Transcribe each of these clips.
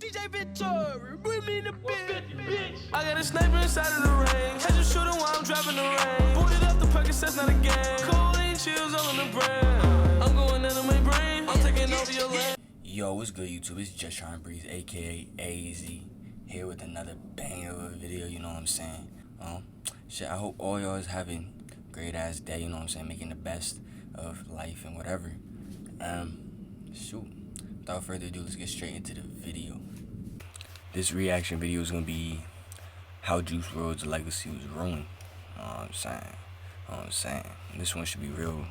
DJ Victor, bring me the bitch. I got a sniper inside of the range. Had you shooting while I'm driving the range. Booted up the Percocets, not a game. Cold ain't chills all in the brain. I'm going into my brain. I'm taking over your land. Yo, what's good, YouTube? It's Just Trying to Breathe, aka AZ, here with another banger of a video. You know what I'm saying? Shit. I hope all y'all is having a great ass day. You know what I'm saying? Making the best of life and whatever. Shoot. Without further ado, let's get straight into the video. This reaction video is gonna be how Juice WRLD's legacy was ruined. You know what I'm saying? And this one should be real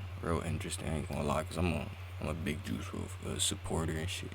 interesting. I ain't gonna lie, cause I'm a big Juice WRLD supporter and shit.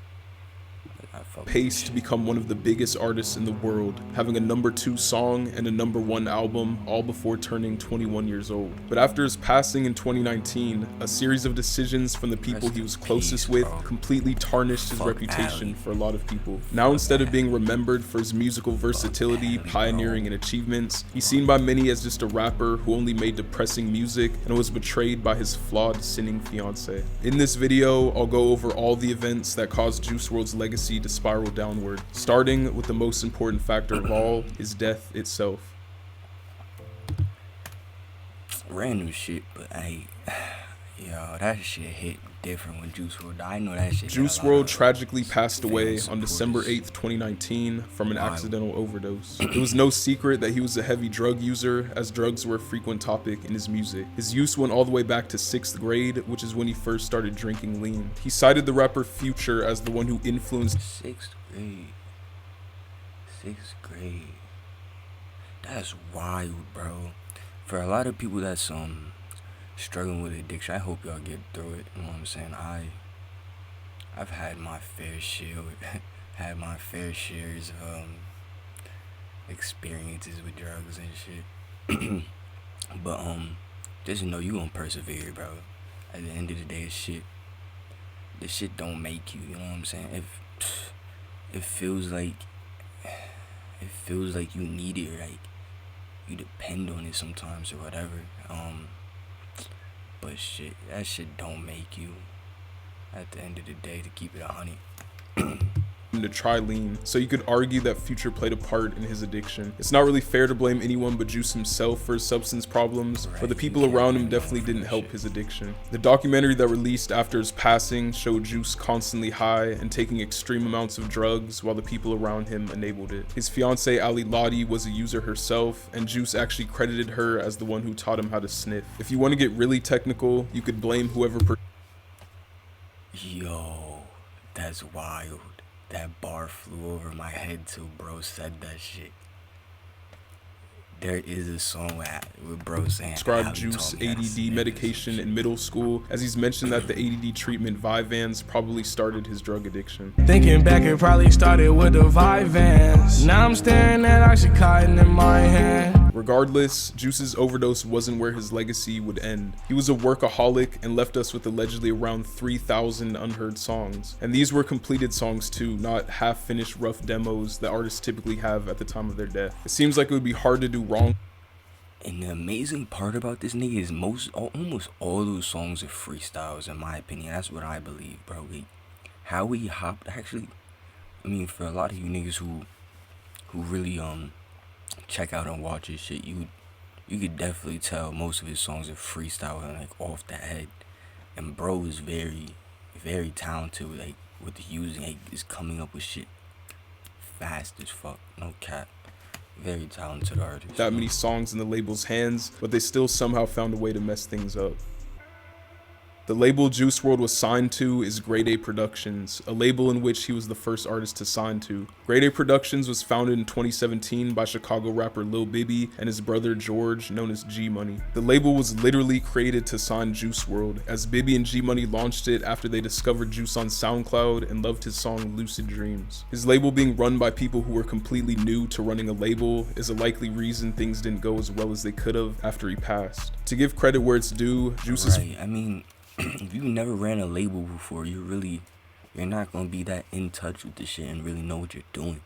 Paced to become one of the biggest artists in the world, having a #2 song and a #1 album, all before turning 21 years old. But after his passing in 2019, a series of decisions from the people he was closest with completely tarnished his reputation for a lot of people. Now, instead of being remembered for his musical versatility, pioneering, and achievements, he's seen by many as just a rapper who only made depressing music and was betrayed by his flawed, sinning fiance. In this video, I'll go over all the events that caused Juice WRLD's legacy to spiral downward, starting with the most important factor of all, his death itself. Random shit, but yo, that shit hit different when Juice WRLD died. I know that shit. Juice WRLD tragically passed away on December 8th, 2019 from an accidental overdose. It was no secret that he was a heavy drug user, as drugs were a frequent topic in his music. His use went all the way back to 6th grade, which is when he first started drinking lean. He cited the rapper Future as the one who influenced 6th grade. 6th grade. That's wild, bro. For a lot of people that's struggling with addiction, I hope y'all get through it. You know what I'm saying? I've had my fair share shares of experiences with drugs and shit. But just know you gonna persevere, bro. At the end of the day, this shit don't make you. You know what I'm saying? If it feels like you need it, like you depend on it sometimes or whatever. But shit, that shit don't make you, at the end of the day, to keep it 100. to try lean, so you could argue that Future played a part in his addiction. It's not really fair to blame anyone but Juice himself for his substance problems, but the people around him definitely didn't help his addiction. The documentary that released after his passing showed Juice constantly high and taking extreme amounts of drugs while the people around him enabled it. His fiancée Lotti was a user herself, and Juice actually credited her as the one who taught him how to sniff. If you want to get really technical, you could blame whoever Yo, that's wild. That bar flew over my head till bro said that shit. There is a song with bro saying prescribed Juice ADD medication in middle school, as he's mentioned that the ADD treatment Vyvanse probably started his drug addiction. Thinking back, it probably started with the Vyvanse. Now I'm staring at Oxycontin in my hand. Regardless, Juice's overdose wasn't where his legacy would end. He was a workaholic and left us with allegedly around 3,000 unheard songs. And these were completed songs too, not half-finished rough demos that artists typically have at the time of their death. It seems like it would be hard to do wrong. And the amazing part about this nigga is almost all those songs are freestyles, in my opinion. That's what I believe, bro. How we hopped, actually, I mean, for a lot of you niggas who really check out and watch his shit, you could definitely tell most of his songs are freestyle and like off the head. And bro is very talented with using, like, is coming up with shit fast as fuck, no cap. Very talented artist. That many songs in the label's hands, but they still somehow found a way to mess things up. The label Juice WRLD was signed to is Grade A Productions, a label in which he was the first artist to sign to. Grade A Productions was founded in 2017 by Chicago rapper Lil Bibby and his brother George, known as G Money. The label was literally created to sign Juice WRLD, as Bibby and G Money launched it after they discovered Juice on SoundCloud and loved his song Lucid Dreams. His label being run by people who were completely new to running a label is a likely reason things didn't go as well as they could have after he passed. To give credit where it's due, Juice is... I mean, if you never ran a label before, you're not gonna be that in touch with the shit and really know what you're doing.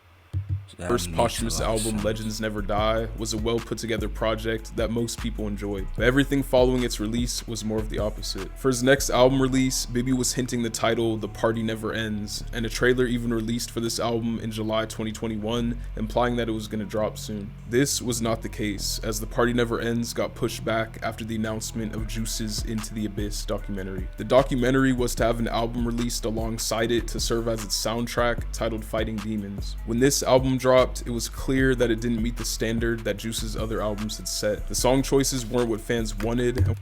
So that First makes posthumous a lot of album, sense. Legends Never Die, was a well put together project that most people enjoyed, but everything following its release was more of the opposite. For his next album release, Bibby was hinting the title The Party Never Ends, and a trailer even released for this album in July 2021, implying that it was going to drop soon. This was not the case, as The Party Never Ends got pushed back after the announcement of Juice's Into the Abyss documentary. The documentary was to have an album released alongside it to serve as its soundtrack, titled Fighting Demons. When this album dropped, it was clear that it didn't meet the standard that Juice's other albums had set. The song choices weren't what fans wanted.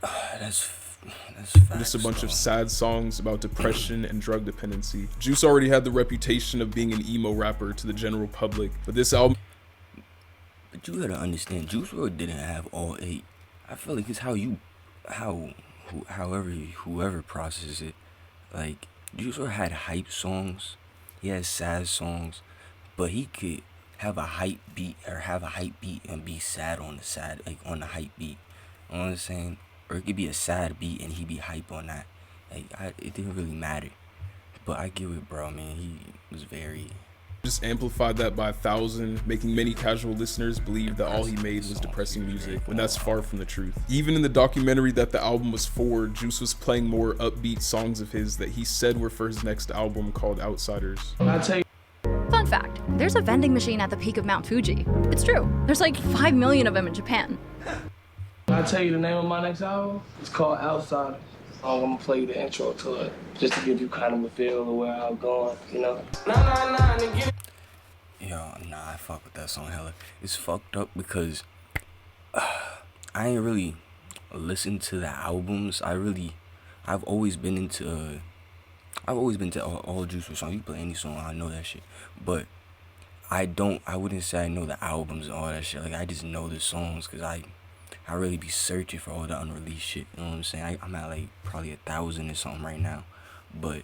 That's Just a bunch facts, of though. sad songs about depression and drug dependency. Juice already had the reputation of being an emo rapper to the general public, but this album... But you gotta understand, Juice WRLD didn't have all 8. I feel like it's whoever processes it. Like, Juice WRLD had hype songs, he had sad songs, but he could have a hype beat and be sad on the sad, like on the hype beat. You know what I'm saying? Or it could be a sad beat and he be hype on that. Like, it didn't really matter. But I get it, bro, man. He was very... just amplified that by 1,000, making many casual listeners believe that all he made was depressing music, when that's far from the truth. Even in the documentary that the album was for, Juice was playing more upbeat songs of his that he said were for his next album called Outsiders. I tell you, Fun fact, there's a vending machine at the peak of Mount Fuji. It's true. There's like 5 million of them in Japan. I tell you the name of my next album. It's called Outsiders. I'm gonna play you the intro to it, just to give you kind of a feel of where I'm going, you know? Yo, nah, I fuck with that song hella. It's fucked up because I ain't really listened to the albums. I've always been into all Juice WRLD songs. You play any song, I know that shit. But I wouldn't say I know the albums and all that shit. Like, I just know the songs because I really be searching for all the unreleased shit. You know what I'm saying? I'm at like probably 1,000 or something right now. But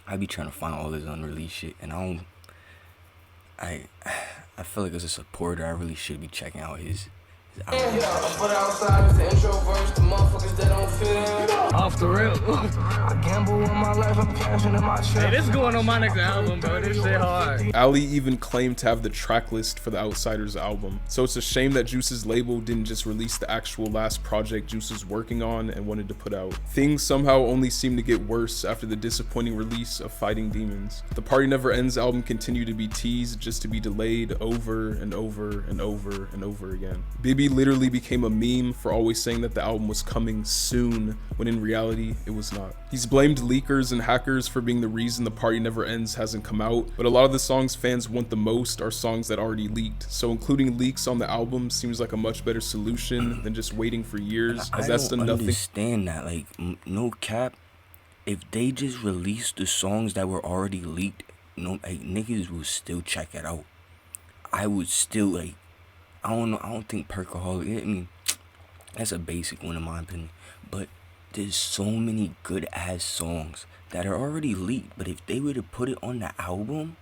I be trying to find all this unreleased shit, and I feel like as a supporter, I really should be checking out his album. But outside is the intro verse, the motherfuckers that don't fit. Off the rip. I gamble with my life, I'm cashing in my trip. Hey, this is going on my next album, bro. This shit hard. Ali even claimed to have the track list for the Outsiders album, so it's a shame that Juice's label didn't just release the actual last project Juice was working on and wanted to put out. Things somehow only seemed to get worse after the disappointing release of Fighting Demons. The Party Never Ends album continued to be teased just to be delayed over and over and over and over again. Bibby literally became a meme for always saying that the album was coming soon, when in reality, it was not. He's blamed leakers and hackers for being the reason The Party Never Ends hasn't come out, but a lot of the songs fans want the most are songs that already leaked, so including leaks on the album seems like a much better solution than just waiting for years, as that's done nothing. I understand that, like, no cap, if they just released the songs that were already leaked, niggas will still check it out. I would still, like, I don't know, I don't think Perkaholic, I mean, that's a basic one in my opinion, but there's so many good ass songs that are already leaked, but if they were to put it on the album,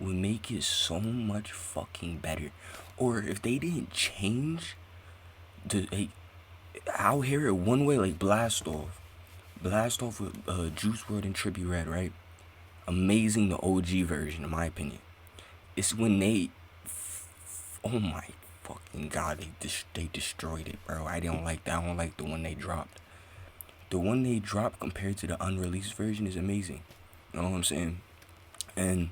it would make it so much fucking better. Or if they didn't change I'll hear it one way, like Blast Off with Juice WRLD and Trippie Redd, right? Amazing, the OG version, in my opinion. It's when they, oh my fucking god, they destroyed it, bro. I don't like that. I don't like the one they dropped. The one they dropped compared to the unreleased version is amazing. You know what I'm saying? And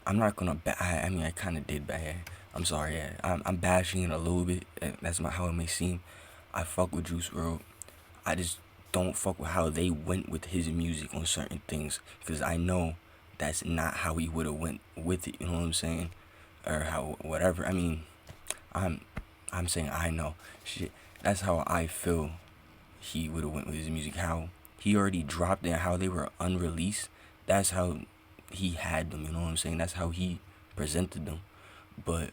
I'm not gonna I mean, I kind of did bad. I'm sorry. Yeah, I'm bashing it a little bit. That's how it may seem. I fuck with Juice WRLD. I just don't fuck with how they went with his music on certain things, because I know that's not how he would have went with it. You know what I'm saying? Or how whatever. I mean, I'm saying I know shit. That's how I feel he would have went with his music. How he already dropped it, and how they were unreleased. That's how he had them. You know what I'm saying? That's how he presented them. But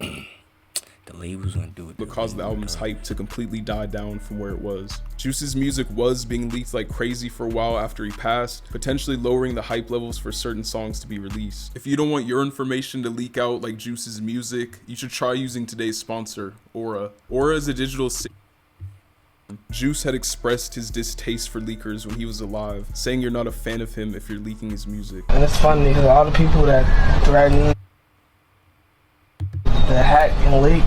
the label's gonna do it. But caused the album's hype to completely die down from where it was. Juice's music was being leaked like crazy for a while after he passed, potentially lowering the hype levels for certain songs to be released. If you don't want your information to leak out like Juice's music, you should try using today's sponsor, Aura. Aura is a digital Juice had expressed his distaste for leakers when he was alive, saying you're not a fan of him if you're leaking his music. And it's funny because all the people that threaten, that hack and leak,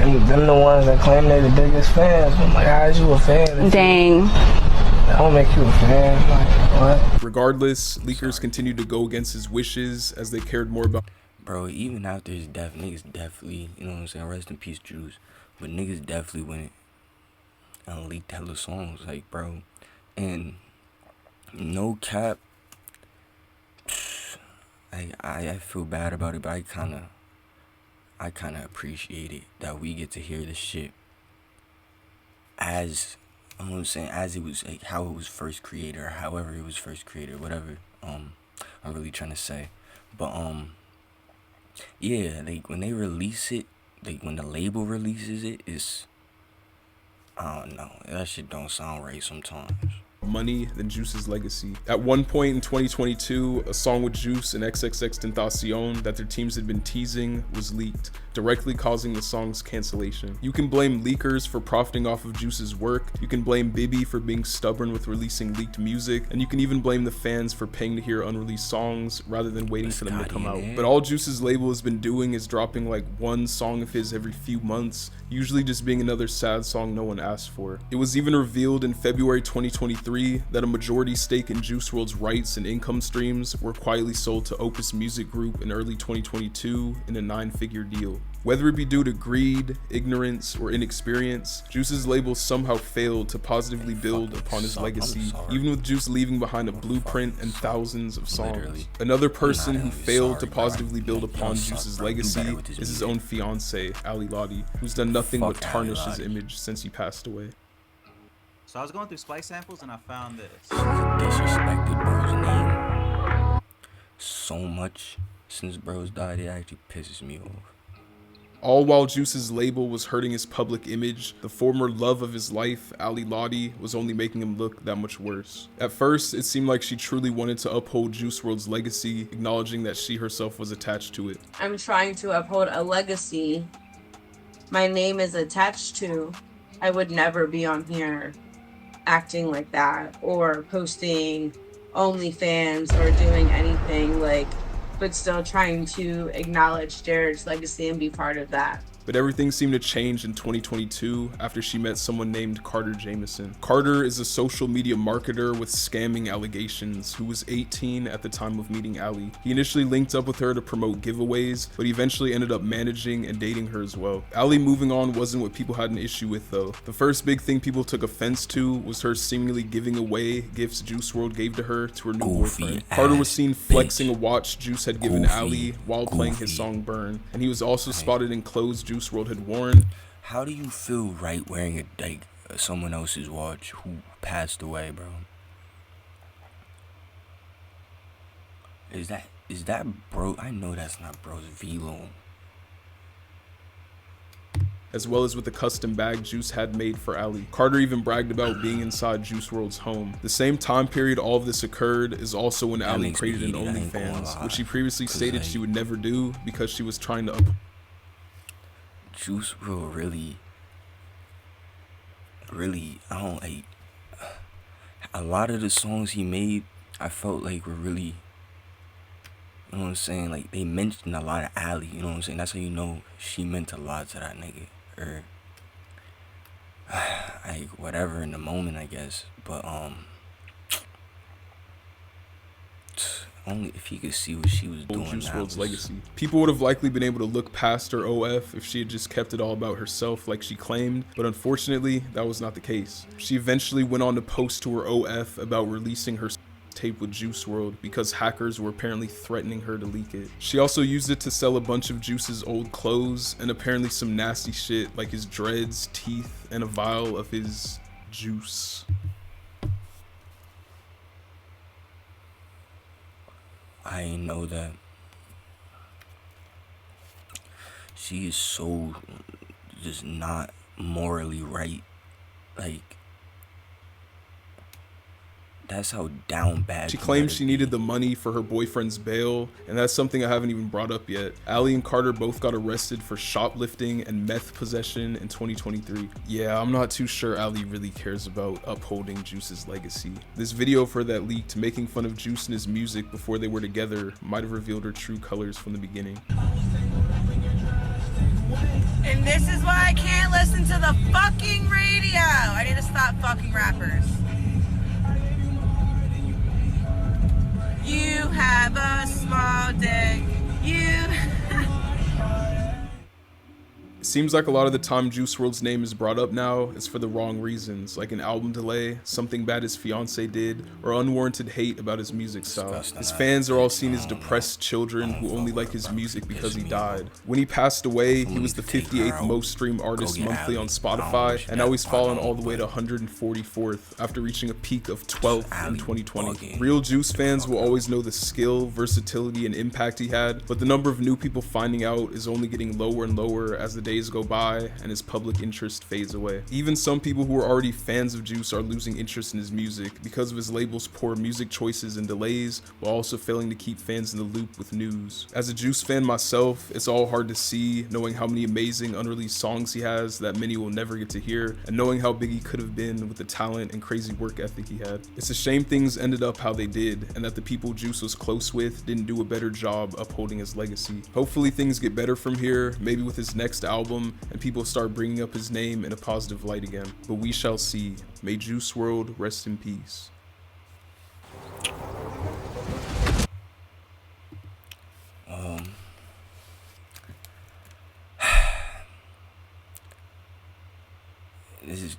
and them the ones that claim they're the biggest fans. I'm like, how's you a fan? Dang. That don't make you a fan. Like, what? Regardless, leakers continued to go against his wishes as they cared more about. Bro, even after his death, niggas definitely, you know what I'm saying, rest in peace, Juice. But niggas definitely went and leaked hella songs, like, bro. And no cap, I feel bad about it, but I kind of appreciate it that we get to hear this shit as, you know what I'm saying, as it was, like, how it was first created, or however it was first created, whatever, I'm really trying to say. But, yeah, like, when they release it, like, when the label releases it, it's, I don't know, that shit don't sound right sometimes. Money than Juice's legacy. At one point in 2022, a song with Juice and XXXTentacion that their teams had been teasing was leaked, directly causing the song's cancellation. You can blame leakers for profiting off of Juice's work, you can blame Bibby for being stubborn with releasing leaked music, and you can even blame the fans for paying to hear unreleased songs rather than waiting for them to come out. But all Juice's label has been doing is dropping like one song of his every few months, usually just being another sad song no one asked for. It was even revealed in February 2023 that a majority stake in Juice WRLD's rights and income streams were quietly sold to Opus Music Group in early 2022 in a 9-figure deal. Whether it be due to greed, ignorance, or inexperience, Juice's label somehow failed to positively build upon his legacy, even with Juice leaving behind a blueprint and thousands of songs. Another person who failed to positively build upon Juice's legacy is his own fiance, Lotti, who's done nothing but tarnish his image since he passed away. So I was going through Splice samples and I found this. Disrespected bro's name so much since bro's died, it actually pisses me off. All while Juice's label was hurting his public image, the former love of his life, Lotti, was only making him look that much worse. At first, it seemed like she truly wanted to uphold Juice WRLD's legacy, acknowledging that she herself was attached to it. I'm trying to uphold a legacy my name is attached to. I would never be on here acting like that or posting OnlyFans or doing anything like, but still trying to acknowledge Jared's legacy and be part of that. But everything seemed to change in 2022 after she met someone named Carter Jamison. Carter is a social media marketer with scamming allegations who was 18 at the time of meeting Ali. He initially linked up with her to promote giveaways, but he eventually ended up managing and dating her as well. Ali moving on wasn't what people had an issue with though. The first big thing people took offense to was her seemingly giving away gifts Juice WRLD gave to her to her new boyfriend. Carter was seen flexing a watch Juice had given Ali while playing his song Burn, and he was also spotted in clothes Juice WRLD had worn. How do you feel right wearing someone else's watch who passed away, bro? Is that bro? I know that's not bro's velo. As well as with the custom bag Juice had made for Ali. Carter even bragged about being inside Juice WRLD's home. The same time period all of this occurred is also when Ali created an OnlyFans, which she previously stated she would never do because she was trying to Juice WRLD really, I don't like, a lot of the songs he made, I felt like were really, you know what I'm saying, like they mentioned a lot of Ali, you know what I'm saying, that's how you know she meant a lot to that nigga, or, like, whatever in the moment, I guess, but, only if he could see what she was doing. Juice WRLD's legacy. People would have likely been able to look past her OF if she had just kept it all about herself like she claimed, but unfortunately, that was not the case. She eventually went on to post to her OF about releasing her tape with Juice WRLD because hackers were apparently threatening her to leak it. She also used it to sell a bunch of Juice's old clothes and apparently some nasty shit like his dreads, teeth, and a vial of his juice. I know that she is so just not morally right. Like, That's how down bad. She claims she needed the money for her boyfriend's bail, and that's something I haven't even brought up yet. Ali and Carter both got arrested for shoplifting and meth possession in 2023. Yeah, I'm not too sure Ali really cares about upholding Juice's legacy. This video of her that leaked making fun of Juice and his music before they were together might have revealed her true colors from the beginning. And this is why I can't listen to the fucking radio. I need to stop fucking rappers. You have a small dick. It seems like a lot of the time Juice WRLD's name is brought up now is for the wrong reasons, like an album delay, something bad his fiance did, or unwarranted hate about his music style. His fans are all seen as depressed children who only like his music because he died. When he passed away, he was the 58th most streamed artist monthly on Spotify, and now he's fallen all the way to 144th after reaching a peak of 12th in 2020. Real Juice fans will always know the skill, versatility, and impact he had, but the number of new people finding out is only getting lower and lower as the days go by and his public interest fades away. Even some people who are already fans of Juice are losing interest in his music because of his label's poor music choices and delays, while also failing to keep fans in the loop with news. As a Juice fan myself, it's all hard to see, knowing how many amazing unreleased songs he has that many will never get to hear, and knowing how big he could have been with the talent and crazy work ethic he had. It's a shame things ended up how they did, and that the people Juice was close with didn't do a better job upholding his legacy. Hopefully things get better from here, maybe with his next album, and people start bringing up his name in a positive light again. But we shall see. May Juice WRLD rest in peace.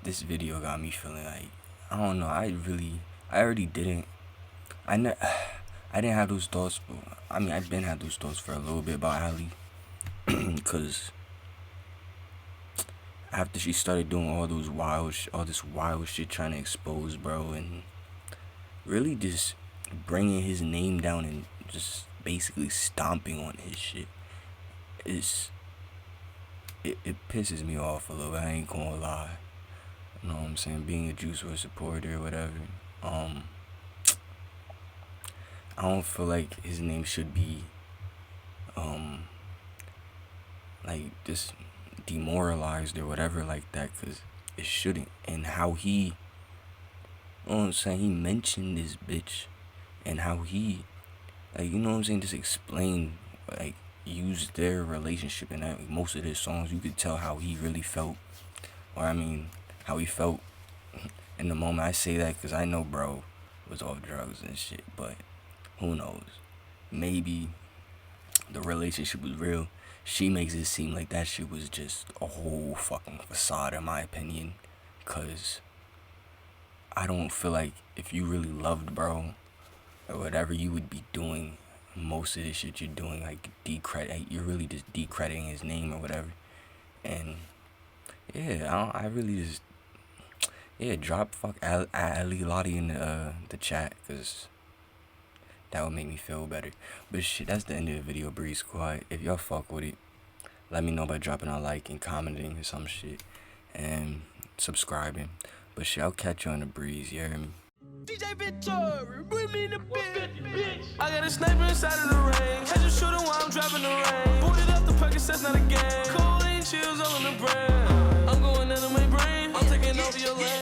This video got me feeling like, I don't know, I already didn't. I didn't have those thoughts. I mean, I've been had those thoughts for a little bit about Ali, because after she started doing all this wild shit trying to expose bro, and really just bringing his name down and just basically stomping on his shit, it pisses me off a little bit. I ain't gonna lie. You know what I'm saying? Being a Juice WRLD supporter or whatever, I don't feel like his name should be like just demoralized or whatever like that, because it shouldn't. And how he, you know what I'm saying, he mentioned this bitch, and how he, like, you know what I'm saying, just explain, like, use their relationship in that. Most of his songs, you could tell how he really felt, or I mean how he felt in the moment. I say that because I know bro was off drugs and shit, but who knows, maybe the relationship was real. She makes it seem like that shit was just a whole fucking facade, in my opinion. Cause I don't feel like if you really loved bro or whatever, you would be doing most of the shit you're doing, like you're really just decrediting his name or whatever. And yeah, I really just, drop fuck Ali Lotti in the chat, cause that would make me feel better. But shit, that's the end of the video, Breeze Squad. If y'all fuck with it, let me know by dropping a like and commenting or some shit, and subscribing. But shit, I'll catch you on the breeze, you hear me? DJ Victor, bring me the bitch. I got a sniper inside of the range. Had you shooting while I'm driving the rain. Booted up the pockets, that's not a game. Cold ain't chills all in the brand. I'm going into my brain. I'm taking over your land.